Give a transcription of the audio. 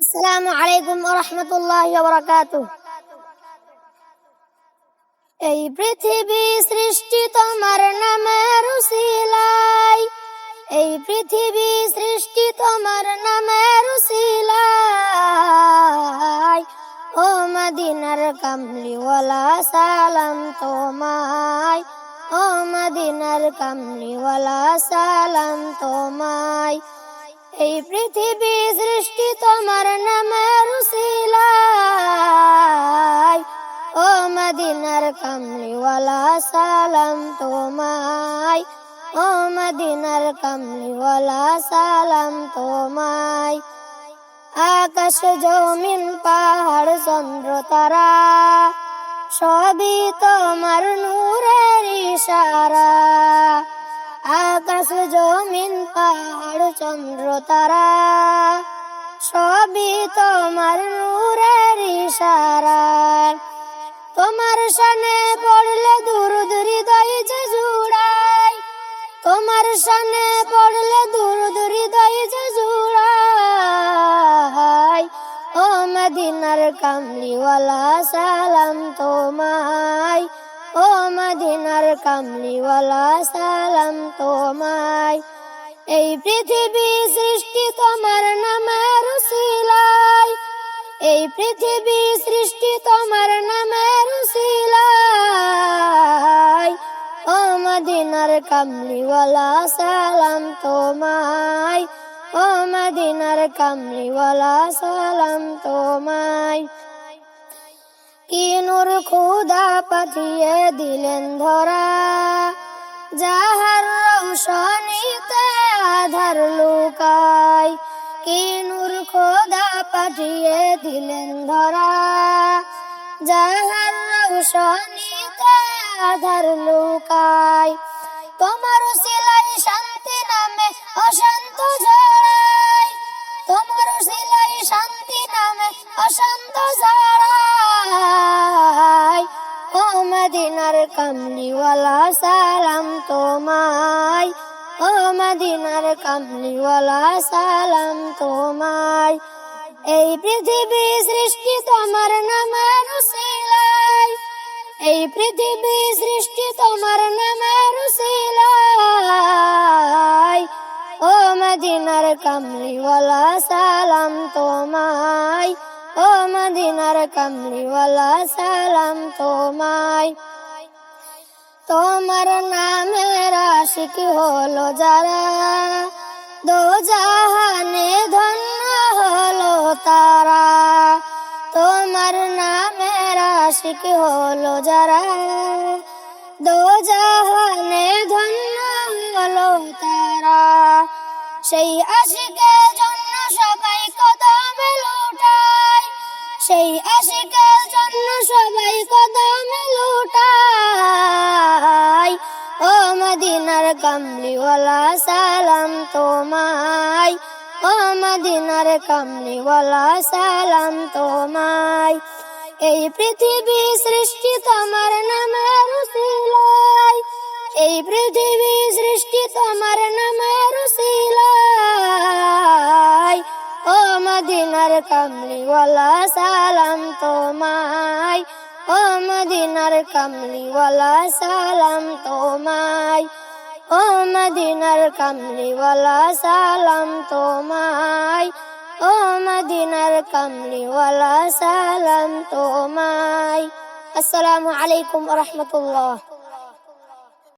আসসালামু আলাইকুম ওয়া রাহমাতুল্লাহি ওয়া বারাকাতুহু। এই পৃথিবী সৃষ্টি তোমার নামের উসিলায়, এই পৃথিবী সৃষ্টি তোমার নামের উসিলায়। ও মদিনার কামলিওয়ালা সালাম তোমায়, ও মদিনার কামলিওয়ালা সালাম তোমায়। এই পৃথিবী সৃষ্টি তোমার নামের উসিলায়, ও মদিনার কামলিওয়ালা সালাম তোমায়, ও মদিনার কামলিওয়ালা সালাম তোমায়। আকাশ জমিন পাহাড় চন্দ্র তারা সবই তোমার নূরের ইশারা। আকাশ জমিন পাহাড় চন্দ্র তারা সবই তোমার নূরের ইশারা। তোমার শানে পড়লে দুরুদ হৃদয় যে জুড়ায়, তোমার শানে পড়লে দুরুদ হৃদয় যে জুড়ায়। ও মদিনার কামলিওয়ালা সালাম তোমায়, ও মদিনার কামলিওয়ালা সালাম তোমায়। এই পৃথিবী সৃষ্টি তোমার নামের উসিলায়, এই পৃথিবী সৃষ্টি তোমার নামের উসিলায়। ও মদিনার কামলিওয়ালা সালাম তোমায়, ও মদিনার কামলিওয়ালা সালাম তোমায়। কি নূর খুদা পাঠিয়ে দিলেন ধরা, যাহার রৌশনীতে আধার লুকায়। কি নূর খোদা পাঠিয়ে দিলেন ধরা, যাহার রৌশনীতে আধার লুকায়। তোমার উসিলায় শান্তি নামে অশান্ত ঝরায়, তোমার উসিলায় শান্তি নামে অশান্ত ঝরায়। ও মদিনার কামলিওয়ালা সালাম তোমায়, ও মদিনার কামলিওয়ালা সালাম তোমায়। এই পৃথিবী সৃষ্টি তোমার নামের উসিলায়, এই পৃথিবী সৃষ্টি তোমার নামের উসিলায়। ও মদিনার কামলিওয়ালা সালাম তোমায়, ও মদিনার কামলিওয়ালা সালাম তোমায়। তোমার নামের আশিক হলো যারা, দোজাহানে ধন্য হলো তারা। তোমার নামের আশিক হলো যারা, দোজাহানে ধন্য হলো তারা। সেই আশিকের জন্য সবাই কদমে লুটায়, সেই আশিকের জন্য সবাই কদমে লুটায়। ও মদিনার কামলিওয়ালা সালাম তোমায়, ও মদিনার কামলিওয়ালা সালাম তোমায়। এই পৃথিবী সৃষ্টি তোমার নামের উসিলায়, এই পৃথিবী সৃষ্টি তোমার নামের উসিলায়। ও মদিনার কামলিওয়ালা সালাম তোমায়, ও মদিনার কামলিওয়ালা সালাম তোমায়, ও মদিনার কামলিওয়ালা সালাম তোমায়, ও মদিনার কামলিওয়ালা সালাম তোমায়। আসসালামু আলাইকুম ওয়া রাহমাতুল্লাহ।